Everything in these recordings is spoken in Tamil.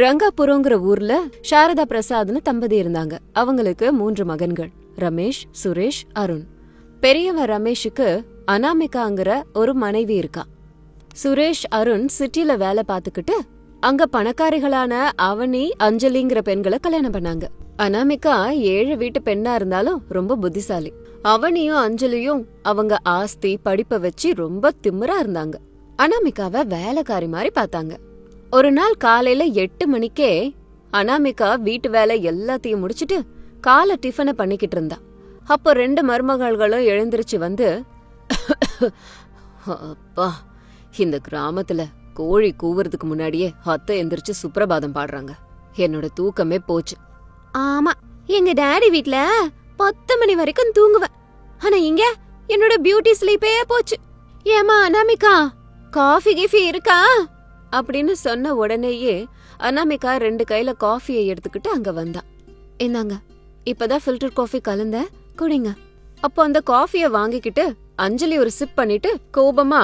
ரங்காபுரங்கிற ஊர்ல சாரதா பிரசாத்னு தம்பதி இருந்தாங்க. அவங்களுக்கு 3 மகன்கள், ரமேஷ், சுரேஷ், அருண். பெரியவன் ரமேஷுக்கு அனாமிகாங்கிற ஒரு மனைவி இருக்கா. சுரேஷ், அருண் சிட்டில வேலை பார்த்துக்கிட்டு அங்க பணக்காரிகளான அவனி, அஞ்சலிங்கிற பெண்களை கல்யாணம் பண்ணாங்க. அனாமிகா ஏழை வீட்டு பெண்ணா இருந்தாலும் ரொம்ப புத்திசாலி. அவனியும் அஞ்சலியும் அவங்க ஆஸ்தி படிப்பை வச்சு ரொம்ப திமிரா இருந்தாங்க. அனாமிகாவை வேலைக்காரி மாதிரி பார்த்தாங்க. ஒரு நாள் காலையில 8 மணிக்கே அனாமிகா வீட்டு வேலை எல்லாத்தையும் முடிச்சிட்டு காலை டிஃபனை பண்ணிக்கிட்டு இருந்தா. அப்போ 2 மருமகள்களும் எழுந்திருச்சு வந்து, அப்பா, இந்த கிராமத்துல கோழி கூவுறதுக்கு முன்னாடியே அத்தை எந்திரிச்சு சுப்ரபாதம் பாடுறாங்க. என்னோட தூக்கமே போச்சு. ஆமா, எங்க டாடி வீட்ல 10 மணி வரைக்கும் தூங்குவேன். ஆனா இங்க என்னோட பியூட்டி ஸ்லீப்பே போச்சு. ஏமா அனாமிகா, காஃபி கீஃபி இருக்கா அப்படின்னு சொன்ன உடனேயே அனாமிகா 2 கையில காஃபியை எடுத்துக்கிட்டு அங்க வந்தா. இந்தாங்க, இப்பதான் ஃபில்டர் காஃபி கலந்த, குடிங்க. அப்போ அந்த காஃபிய வாங்கிக்கிட்டு அஞ்சலி ஒரு சிப் பண்ணிட்டு கோபமா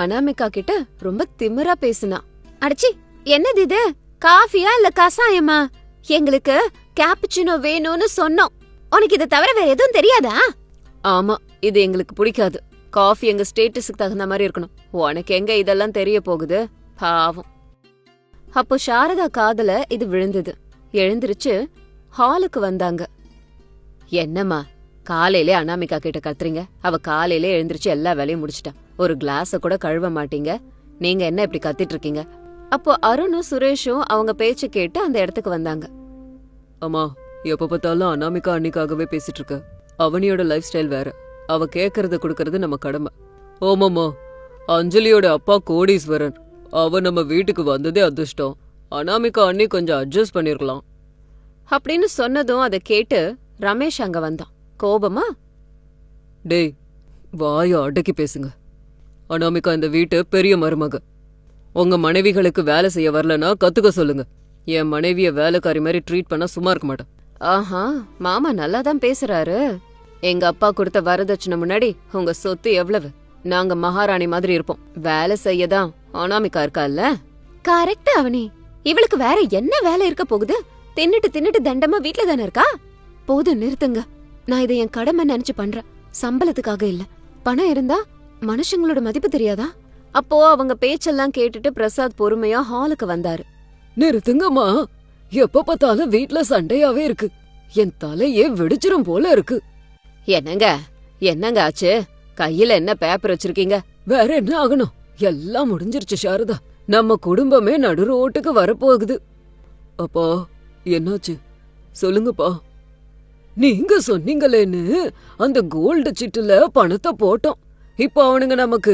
அனாமிகா கிட்ட ரொம்ப திமிரா பேசுனா. அடச்சி, என்னது இது? காஃபியா இல்ல கசாயமா? எங்களுக்கு கேப்புச்சினோ வேணும்னு சொன்னோம். உனக்கு இதை தவிர வேற எதுவும் தெரியாதா? ஆமா, இது எங்களுக்கு பிடிக்காது. காஃபி எங்க ஸ்டேட்டஸுக்கு தகுந்த மாதிரி இருக்கணும். உனக்கு எங்க இதெல்லாம் தெரிய போகுது, பாவம். அப்போ சாரதா காதுல இது விழுந்தது. எழுந்திருச்சு ஹாலுக்கு வந்தாங்க. என்னம்மா, காலையிலே அனாமிகா கிட்ட கத்துறீங்க? அவ காலையிலே எழுந்திருச்சு எல்லா வேலையும் முடிச்சிட்டா. ஒரு கிளாஸ கூட கழுவ மாட்டீங்க. நீங்க என்ன இப்படி கத்திட்டு இருக்கீங்க? அப்போ அருணும் சுரேஷும் அவங்க பேச்ச கேட்டு அந்த இடத்துக்கு வந்தாங்க. அம்மா, எப்ப பார்த்தாலும் அனாமிகா அன்னிக்காகவே பேசிட்டு இருக்க. அவனியோட லைஃப் ஸ்டைல் வேற. அவ கேக்குறத குடுக்கறது நம்ம கடமை. ஓமாமா, அஞ்சலியோட அப்பா கோடீஸ்வரன். அவ நம்ம வீட்டுக்கு வந்ததே அதிர்ஷ்டம். அனாமிகா அண்ணி கொஞ்சம் அட்ஜஸ்ட் பண்ணிருக்கலாம் அப்படின்னு சொன்னதும் அதை கேட்டு ரமேஷ் அங்க வந்தான் கோபமா. டேய், வாய அடக்கி பேசுங்க. அனாமிகா இந்த வீட்டு பெரிய மருமக. உங்க மனைவிகளுக்கு வேலை செய்ய வரலன்னா கத்துக்க சொல்லுங்க. என் மனைவிய வேலைக்காரி மாதிரி ட்ரீட் பண்ணா சும்மா இருக்க மாட்டேன். ஆஹா, மாமா நல்லாதான் பேசுறாரு. எங்க அப்பா கொடுத்த வரதட்சணை முன்னாடி உங்க சொத்து எவ்வளவு? நாங்க மகாராணி மாதிரி இருப்போம். வேலை செய்யதான் அனாமிகா இருக்கால்ல. கரெக்ட் அவனி. இவளுக்கு வேற என்ன வேலை இருக்க போகுது? தின்னுட்டு தண்டமா வீட்ல தானே இருக்கா. போதும், நிறுத்துங்க. நான் இதை என் கடமை நினைச்சு பண்றேன், சம்பளத்துக்காக இல்ல. பணம் இருந்தா மனுஷங்களோட மதிப்பு தெரியாதா? அப்போ அவங்க பேச்செல்லாம் கேட்டுட்டு பிரசாத் பொறுமையா ஹாலுக்கு வந்தாரு. நிறுத்துங்கம்மா, எப்ப பார்த்தாலும் வீட்ல சண்டையாவே இருக்கு. என் தலையே வெடிச்சிரும் போல இருக்கு. என்னங்க ஆச்சு? கையில என்ன பேப்பர் வச்சிருக்கீங்க? வேற என்ன ஆகணும்? எல்லாம் முடிஞ்சிருச்சு சாரதா. நம்ம குடும்பமே நடு ரோட்டுக்கு வரப்போகுது. அப்பா, என்னாச்சு சொல்லுங்கப்பா. நீங்க சொன்னீங்களேன்னு அந்த கோல்டு சிட்டுல பணத்தை போட்டோம். இப்ப அவனுங்க நமக்கு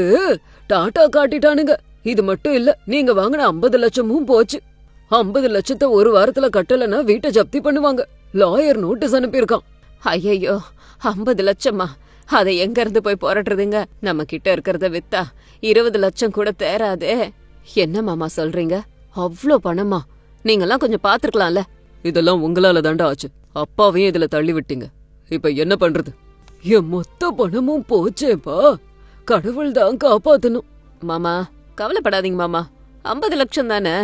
டாட்டா காட்டிட்டானுங்க. இது மட்டும் இல்ல, நீங்க வாங்கின 50 லட்சமும் போச்சு. 50 லட்சத்தை ஒரு வாரத்துல கட்டலன்னா வீட்டை ஜப்தி பண்ணுவாங்க. லாயர் நோட்டீஸ் அனுப்பியிருக்கான். ஐயோ, 50 லட்சமா? அதை எங்க இருந்து போய் போராடுறதுங்க? நம்ம கிட்ட இருக்கிறத வித்தா 20 லட்சம் கூட தேராதே. என்ன மாமா சொல்றீங்க? அவ்ளோ பணமா? நீங்கெல்லாம் கொஞ்சம் பாத்துருக்கலாம்ல. இதெல்லாம் உங்களால தாண்டா ஆச்சு. அப்பாவையும் இதுல தள்ளி விட்டீங்க. இப்ப என்ன பண்றது? என் மொத்த பணமும் போச்சேப்பா. கடவுள் தான் காப்பாத்தணும். மாமா கவலைப்படாதீங்க மாமா, 50 லட்சம் தானே.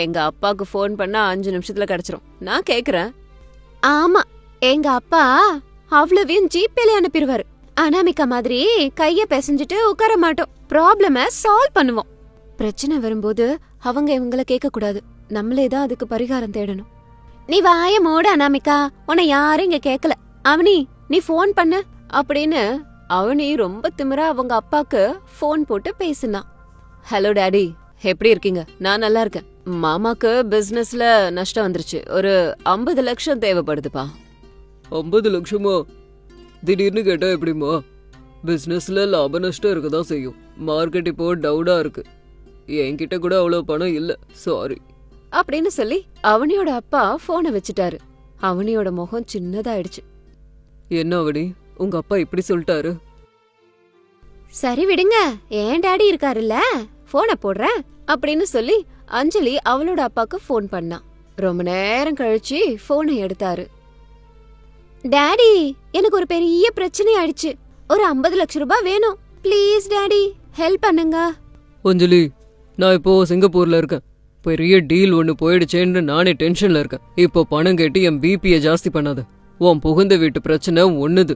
எங்க அப்பாக்கு போன் பண்ணா 5 நிமிஷத்துல கிடைச்சிரும். நான் கேக்குறேன். ஆமா, எங்க அப்பா அவ்வளவையும் ஜிபேல அனுப்பிடுவாரு. அனாமிகா மாதிரி கைய பிசைஞ்சிட்டு உட்கார மாட்டோம். ப்ராப்ளம சால்வ் பண்ணுவோம். பிரச்சனை வரும்போது அவங்க இவங்கள கேட்க கூடாது, நம்மளேதான் அதுக்கு பரிகாரம் தேடணும். நீ வாய மூடு அனாமிகா, உன்னை யாரும் இங்க கேக்கல. அவனி, நீ போன் பண்ணு அப்படின்னு அவனி ரொம்ப திமிரா அவங்க அப்பாக்கு போன் போட்டு பேசினா. ஹலோ டாடி, எப்படி இருக்கீங்க? நான் நல்லா இருக்கேன். மாமாக்கு பிசினஸ்ல நஷ்டம் வந்துருச்சு. ஒரு 50 லட்சம் தேவைப்படுதுப்பா. 50 லட்சமா? திடீர்னு கேட்டா எப்படிமா? பிசினஸ்ல லாப நஷ்டம் இருக்கதான் செய்யும். மார்க்கெட் இப்போ டவுனா இருக்கு. என்கிட்ட கூட அவ்வளவு பணம் இல்ல, சாரி அப்படின்னு சொல்லி அவனியோட அப்பா போனை வச்சுட்டாரு. அவனியோட முகம் சின்னதாயிடுச்சு. என்ன அவனி, உங்க அப்பா இப்படி சொல்லிட்டாரு? சரி விடுங்க, ஏன் டாடி இருக்காருல்ல, போனை போடுறேன் அப்படின்னு சொல்லி அஞ்சலி அவளோட அப்பாக்கு போன் பண்ணா. ரொம்ப நேரம் கழிச்சு போனை எடுத்தாரு. டாடி, எனக்கு ஒரு பெரிய பிரச்சனை ஆயிடுச்சு. ஒரு 50 லட்சம் ரூபாய் வேணும். ப்ளீஸ் டாடி, ஹெல்ப் பண்ணுங்க. அஞ்சலி, நான் இப்போ சிங்கப்பூர்ல இருக்கேன். பெரிய டீல் ஒன்னு போயிடுச்சேன்னு நானே டென்ஷன்ல இருக்கேன். இப்போ பணம் கேட்டு என் பிபியை ஜாஸ்தி பண்ணாத. உன் புகுந்த வீட்டு பிரச்சனை ஒண்ணுது.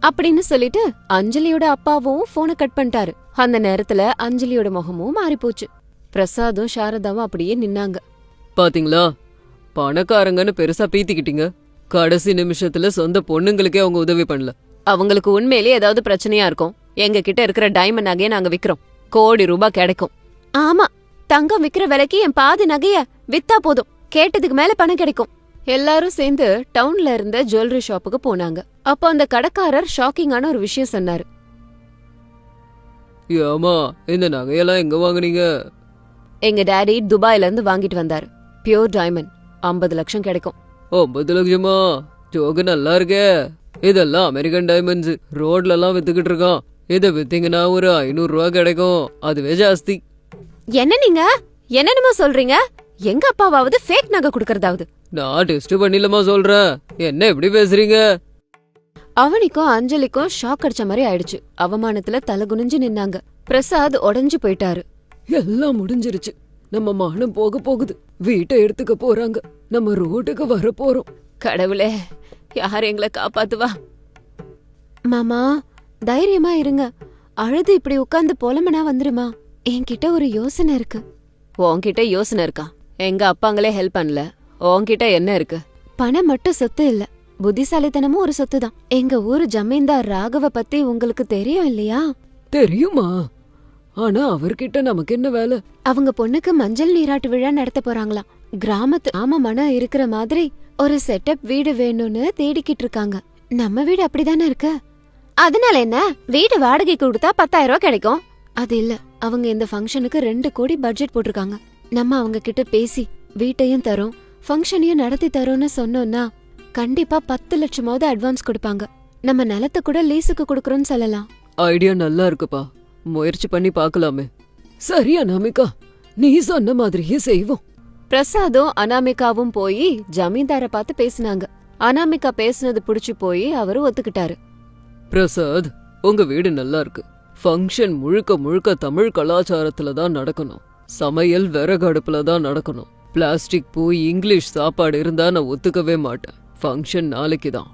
அப்படின்னு சொல்லிட்டு அஞ்சலியோட அப்பாவும் போனை கட் பண்ணிட்டாரு. அந்த நேரத்துல அஞ்சலியோட முகமும் மாறிப்போச்சு. பிரசாதும் சாரதாவும் அப்படியே நின்னாங்க. பாத்தீங்களா, பணக்காரங்கன்னு பெருசா பீத்திக்கிட்டீங்க. கடைசி நிமிஷத்துல சொந்த பொண்ணுங்களுக்கே அவங்க உதவி பண்ணல. அவங்களுக்கு உண்மையிலேயே ஏதாவது பிரச்சனையா இருக்கும். எங்க கிட்ட இருக்கிற டைமண்ட் நகையை நாங்க விக்கிறோம். கோடி ரூபாய் கிடைக்கும். ஆமா, தங்கம் விக்கிற விலைக்கு என் பாதி நகைய வித்தா போதும். கேட்டதுக்கு மேல பணம் கிடைக்கும். எல்லாரும் சேர்ந்து டவுன்ல இருந்த ஜுவல்லரி ஷாப்புக்கு போனாங்க. அப்போ அந்த கடைக்காரர் ஷாக்கிங்கான ஒரு விஷயம் சொன்னாரு. ஏமா, இந்த நகையெல்லாம் எங்க வாங்குனீங்க? எங்க டாடி துபாயில இருந்து வாங்கிட்டு வந்தாரு. Pure diamond. 50 லட்சம் கிடைக்கும். 50 லட்சமா? ஜோகு நல்லா இருக்கே. இதெல்லாம் அமெரிக்கன் டைமண்ட்ஸ். ரோட்ல எல்லாம் வித்துக்கிட்டு இருக்கான். இதை வித்தீங்கன்னா ஒரு 500 ரூபா கிடைக்கும். அதுவே ஜாஸ்தி. என்ன நீங்க என்னென்னமோ சொல்றீங்க? எங்க அப்பாவாவது ஃபேக் நகை குடுக்கறதாவது? நான் டெஸ்ட் பண்ணிலமா சொல்றேன். என்ன எப்படி பேசுறீங்க? அவனிக்கும் அஞ்சலிக்கும் ஷாக் அடிச்ச மாதிரி ஆயிடுச்சு. அவமானத்துல தலை குனிஞ்சு நின்னாங்க. பிரசாத் உடைஞ்சு போயிட்டாரு. எல்லாம் முடிஞ்சிருச்சு. நம்ம மானம் போக போகுது. வீட்டை எடுத்துக்க போறாங்க. நம்ம ரோட்டுக்கு வர போறோம். கடவுளே, யார் எங்களை காப்பாத்துவா? மாமா, தைரியமா இருங்க. அழுது இப்படி உட்கார்ந்து புலம்பனா வந்துருமா? என்கிட்ட ஒரு யோசனை இருக்கு. உன்கிட்ட யோசனை இருக்கா? எங்க அப்பாங்களே ஹெல்ப் பண்ணல. உன்கிட்ட என்ன இருக்கு? பணம் மட்டும் சொத்து இல்ல, புத்திசாலித்தனமும் ஒரு சொத்து தான். எங்க ஊரு ஜமீன்தார் ராகவ பத்தி உங்களுக்கு தெரியும் இல்லையா? தெரியுமா? ஆனா அவர்கிட்ட நமக்கு என்ன வேலை? அவங்க பொண்ணுக்கு மஞ்சள் நீராட்டு விழா நடத்த போறாங்களாம். கிராமத்து மனம் இருக்கிற மாதிரி ஒரு செட்டப் வீடு வேணும்னு தேடிக்கிட்டு இருக்காங்க. நம்ம வீடு அப்படிதானே இருக்கு. அதனால என்ன? வீடு வாடகைக்கு கொடுத்தா 10,000 ரூபாய் கிடைக்கும். அது இல்ல, அவங்க இந்த ஃபங்க்ஷனுக்கு 2 கோடி பட்ஜெட் போட்டிருக்காங்க. நம்ம அவங்க கிட்ட பேசி வீட்டையும் தரோம், ஃபங்க்ஷனையும் நடத்தி தரோம்னு சொன்னோம்னா கண்டிப்பா 10 லட்சமாவது அட்வான்ஸ் கொடுப்பாங்க. நம்ம நிலத்தை கூட லீஸுக்கு கொடுக்கறோம்னு சொல்லலாம். ஐடியா நல்லா இருக்குப்பா. முயற்சி பண்ணி பார்க்கலாமே. சரி அனாமிகா, நீ சொன்ன மாதிரியே செய்வோம். பிரசாதும் அனாமிகாவும் போய் ஜமீன்தார பார்த்து பேசினாங்க. அனாமிகா பேசுனது பிடிச்சு போய் அவரு ஒத்துக்கிட்டாரு. பிரசாத், உங்க வீடு நல்லா இருக்கு. ஃபங்க்ஷன் முழுக்க முழுக்க தமிழ் கலாச்சாரத்துல தான் நடக்கணும். சமையல் விறகு அடுப்புல தான் நடக்கணும். பிளாஸ்டிக் பூ, இங்கிலீஷ் சாப்பாடு இருந்தா நான் ஒத்துக்கவே மாட்டேன். ஃபங்க்ஷன் நாளைக்கு தான்.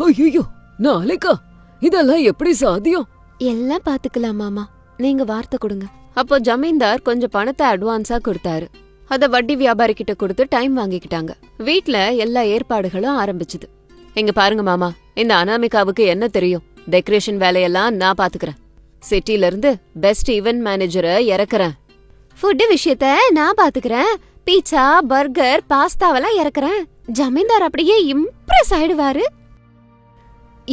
ஐயோ, நாளைக்கா? இதெல்லாம் எப்படி சாத்தியம்? எல்லாம் பாத்துக்கலாம் மாமா, நீங்க வார்த்தை கொடுங்க. அப்போ ஜமீன்தார் கொஞ்சம் பணத்தை அட்வான்ஸா கொடுத்தாரு. அத வட்டி வியாபாரி கிட்ட கொடுத்து டைம் வாங்கிக்கிட்டாங்க. வீட்ல எல்லா ஏற்பாடுகளும் ஆரம்பிச்சுது. இங்க பாருங்க மாமா, இந்த அனாமிகாவுக்கு என்ன தெரியும்? டெக்கரேஷன் வேலையெல்லாம் நான் பாத்துக்கிறேன். சிட்டில இருந்து பெஸ்ட் ஈவென்ட் மேனேஜரை இறக்குறேன். ஃபுட் விஷயத்த நான் பாத்துக்கிறேன். Pizza, burger, பாஸ்தாவெல்லாம் இறக்குறேன். ஜமீன்தார் அப்படியே இம்ப்ரெஸ் ஆயிடுவாரு.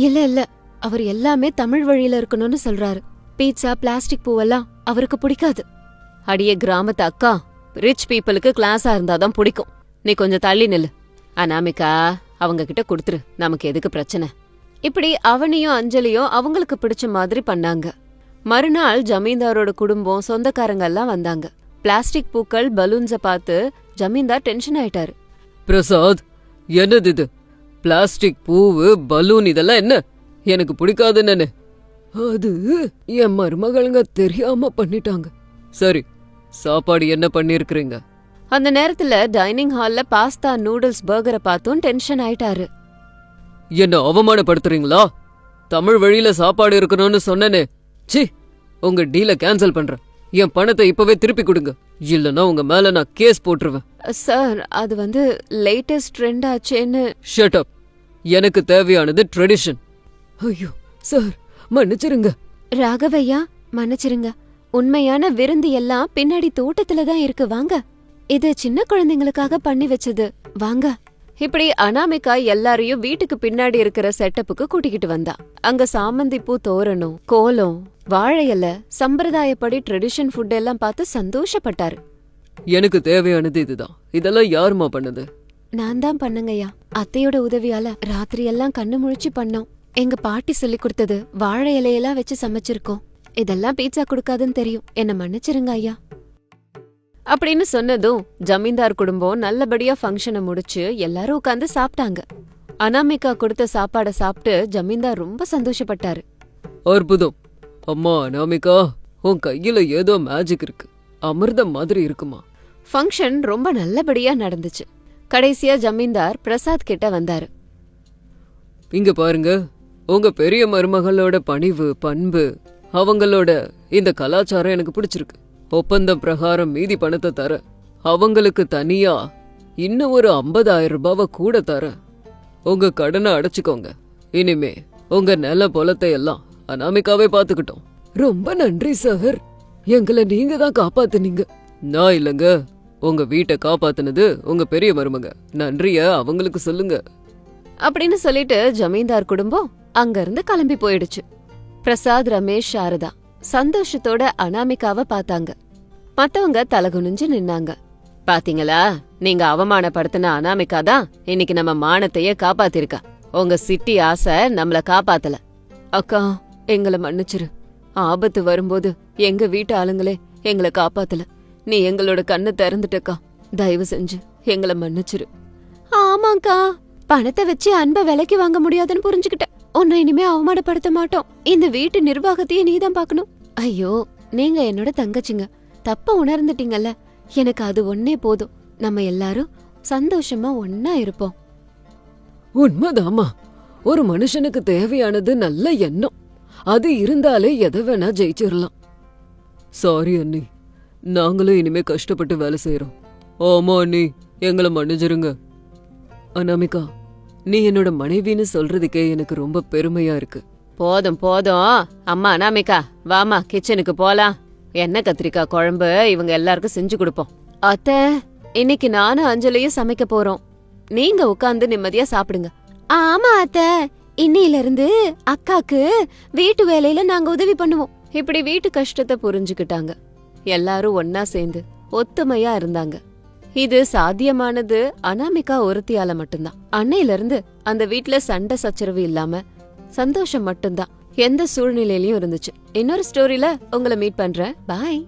இல்ல, அவர் எல்லாமே தமிழ் வழியில இருக்கணும்னு சொல்றாரு. பீட்சா, பிளாஸ்டிக் பூவெல்லாம் அவருக்கு பிடிக்காது. அடியே கிராமத்து அக்கா, ரிச் பீப்புளுக்கு கிளாஸா இருந்தாதான் பிடிக்கும். நீ கொஞ்சம் தள்ளி நில்லு. அனாமிகா, அவங்க கிட்ட கொடுத்துரு, நமக்கு எதுக்கு பிரச்சனை? இப்படி அவனையும் அஞ்சலியும் அவங்களுக்கு பிடிச்ச மாதிரி பண்ணாங்க. மறுநாள் ஜமீன்தாரோட குடும்பம், சொந்தக்காரங்க எல்லாம் வந்தாங்க. பிளாஸ்டிக் பூக்கள், பலூன்ஸ பார்த்து ஜமீன்தார் டென்ஷன் ஆயிட்டாரு. பிரசாத், என்னது இது? பிளாஸ்டிக் பூவு, பலூன், இதெல்லாம் என்ன? எனக்கு பிடிக்காதுன்னு. அது என் மருமகளுங்க தெரியாம பண்ணிட்டாங்க. சரி, சாப்பாடு என்ன பண்ணிருக்கிறீங்க? அந்த நேரத்துல டைனிங் ஹால்ல பாஸ்தா, நூடுல்ஸ், பர்கரை பார்த்தும் டென்ஷன் ஆயிட்டாரு. என்ன அவமானப்படுத்துறீங்களா? தமிழ் வழியில சாப்பாடு இருக்கணும்னு சொன்னனே. சி, உங்க டீல கேன்சல் பண்றேன். என் பணத்தை இப்பவே திருப்பி கொடுங்க, இல்லனா உங்க மேல நான் கேஸ் போட்டுருவேன். சார், அது லேட்டஸ்ட் ட்ரெண்ட் ஆச்சேன்னு. Shut up. எனக்கு தேவையானது ட்ரெடிஷன். ஐயோ சார், மன்னிச்சிருங்க. ராகவையா, மன்னிச்சிருங்க. உண்மையான விருந்து எல்லாம் பின்னாடி தோட்டத்துல தான் இருக்கு, வாங்க. இது சின்ன குழந்தைங்களுக்காக பண்ணி வச்சது, வாங்க. இப்படி அனாமிகா எல்லாரையும் வீட்டுக்கு பின்னாடி இருக்கிற செட்டப்புக்கு கூட்டிக்கிட்டு வந்தா. அங்க சாமந்தி பூ தோரணம், கோலம், வாழை இலை, சம்பிரதாயப்படி ட்ரெடிஷன் ஃபுட் எல்லாம் பார்த்து சந்தோஷப்பட்டாரு. எனக்கு தேவையானது இதுதான். இதெல்லாம் யாருமா பண்ணது? நான் தான் பண்ணுங்கய்யா. அத்தையோட உதவியால ராத்திரி எல்லாம் கண்ணு முழிச்சு பண்ணோம். எங்க பாட்டி சொல்லி கொடுத்தது. வாழை இலையெல்லாம் வச்சு சமைச்சிருக்கோம். இதெல்லாம் பீட்சா கொடுக்காதுன்னு தெரியும், என்ன மன்னிச்சிருங்க ஐயா அப்படின்னு சொன்னதும் ஜமீன்தார் குடும்பம் நல்லபடியா ஃபங்க்ஷனை முடிச்சு எல்லாரும் உட்கார்ந்து சாப்பிட்டாங்க. அனாமிகா கொடுத்த சாப்பாட சாப்பிட்டு ஜமீன்தார் ரொம்ப சந்தோஷப்பட்டாரு. அற்புதம். அம்மா அனாமிகா, உன் கையில ஏதோ மேஜிக் இருக்கு. அமிர்தம் மாதிரி இருக்குமா. ஃபங்க்ஷன் ரொம்ப நல்லபடியா நடந்துச்சு. கடைசியா ஜமீன்தார் பிரசாத் கிட்ட வந்தாரு. இங்க பாருங்க, உங்க பெரிய மருமகளோட பணிவு, பண்பு, அவங்களோட இந்த கலாச்சாரம் எனக்கு பிடிச்சிருக்கு. ஒப்பந்தம் பிரகாரம் மீதி பணத்தை தர, அவங்களுக்கு தனியா இன்னும் ஒரு 50,000 ரூபாவை கூட தர. உங்க கடனை அடைச்சுக்கோங்க. இனிமே உங்க நில பொலத்தை எல்லாம் அனாமிகாவே பாத்துக்கிட்டோம். ரொம்ப நன்றி சார், எங்களை நீங்க தான் காப்பாத்துனீங்க. நான் இல்லங்க, உங்க வீட்டை காப்பாத்துனது உங்க பெரிய மருமக. நன்றிய அவங்களுக்கு சொல்லுங்க அப்படின்னு சொல்லிட்டு ஜமீன்தார் குடும்பம் அங்க இருந்து கிளம்பி போயிடுச்சு. பிரசாத், ரமேஷ், சாரதா சந்தோஷத்தோட அனாமிகாவை பார்த்தாங்க. மத்தவங்க தலகுனிஞ்சு நின்னாங்க. பாத்தீங்களா, நீங்க அவமானப்படுத்தின அனாமிகா தான் இன்னைக்கு நம்ம மானத்தையே காப்பாத்திருக்கா. உங்க சிட்டி ஆசை நம்மள காப்பாத்தல. அக்கா, எங்களை மன்னிச்சிரு. ஆபத்து வரும்போது எங்க வீட்டு ஆளுங்களே எங்களை காப்பாத்தல. நீ எங்களோட கண்ணு திறந்துட்டக்கா. தயவு செஞ்சு எங்களை மன்னிச்சிரு. ஆமாக்கா, பணத்தை வச்சு அன்பை விலைக்கு வாங்க முடியாதுன்னு புரிஞ்சுக்கிட்டேன். உன்னை இனிமே அவமானப்படுத்த மாட்டோம். இந்த வீட்டு நிர்வாகத்தையே நீதான் பாக்கணும். ஐயோ, நீங்க என்னோட தங்கச்சிங்க. தப்ப உணர்ந்துட்டீங்கல்ல, எனக்கு அது ஒன்னே போதும். நம்ம எல்லாரும் சந்தோஷமா ஒன்னா இருப்போம். உண்மைதாமா, ஒரு மனுஷனுக்கு தேவையானது நல்ல எண்ணம். அது இருந்தாலே எதை வேணா ஜெயிச்சிடலாம். சாரி அண்ணி, நாங்களும் இனிமே கஷ்டப்பட்டு வேலை செய்யறோம். ஆமா அண்ணி, எங்களை மன்னிச்சிருங்க. அனாமிகா, நீ என்னோட மனைவின்னு சொல்றதுக்கே எனக்கு ரொம்ப பெருமையா இருக்கு. போதும் போதும். அம்மா அனாமிகா, வாமா கிச்சனுக்கு போலாம். எண்ணெய் கத்திரிக்காய் குழம்பு இவங்க எல்லாருக்கும் செஞ்சு கொடுப்போம். அத்தை, இன்னைக்கு நானும் அஞ்சலியும் சமைக்க போறோம். நீங்க உட்கார்ந்து நிம்மதியா சாப்பிடுங்க. ஆமா அத்தை, இன்னையில இருந்து அக்காக்கு வீட்டு வேலையில நாங்க உதவி பண்ணுவோம். இப்படி வீட்டு கஷ்டத்தை புரிஞ்சுக்கிட்டாங்க. எல்லாரும் ஒன்னா சேர்ந்து ஒத்துமையா இருந்தாங்க. இது சாத்தியமானது அனாமிகா ஒருத்தியால மட்டும்தான். அன்னையில இருந்து அந்த வீட்ல சண்டை சச்சரவு இல்லாம சந்தோஷம் மட்டும்தான் எந்த சூழ்நிலையிலயும் இருந்துச்சு. இன்னொரு ஸ்டோரியில உங்களை மீட் பண்றேன். பாய்.